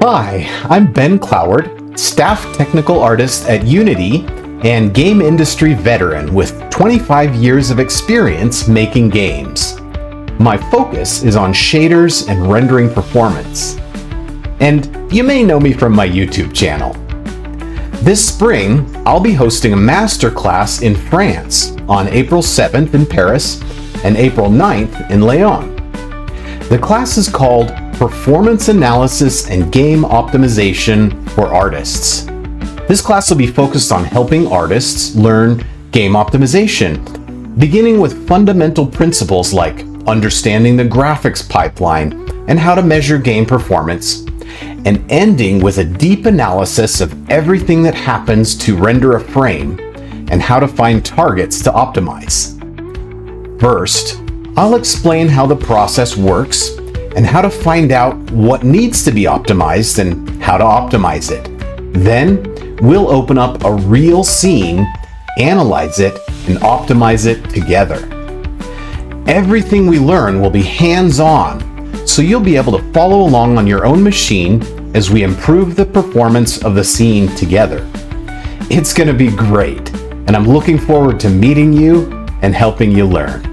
Hi, I'm Ben Cloward, staff technical artist at Unity and game industry veteran with 25 years of experience making games. My focus is on shaders and rendering performance. And you may know me from my YouTube channel. This spring, I'll be hosting a masterclass in France on April 7th in Paris and April 9th in Lyon. The class is called Performance Analysis and Game Optimization for Artists. This class will be focused on helping artists learn game optimization, beginning with fundamental principles like understanding the graphics pipeline and how to measure game performance, and ending with a deep analysis of everything that happens to render a frame and how to find targets to optimize. First, I'll explain how the process works and how to find out what needs to be optimized and how to optimize it. Then, we'll open up a real scene, analyze it, and optimize it together. Everything we learn will be hands-on, so you'll be able to follow along on your own machine as we improve the performance of the scene together. It's going to be great, and I'm looking forward to meeting you and helping you learn.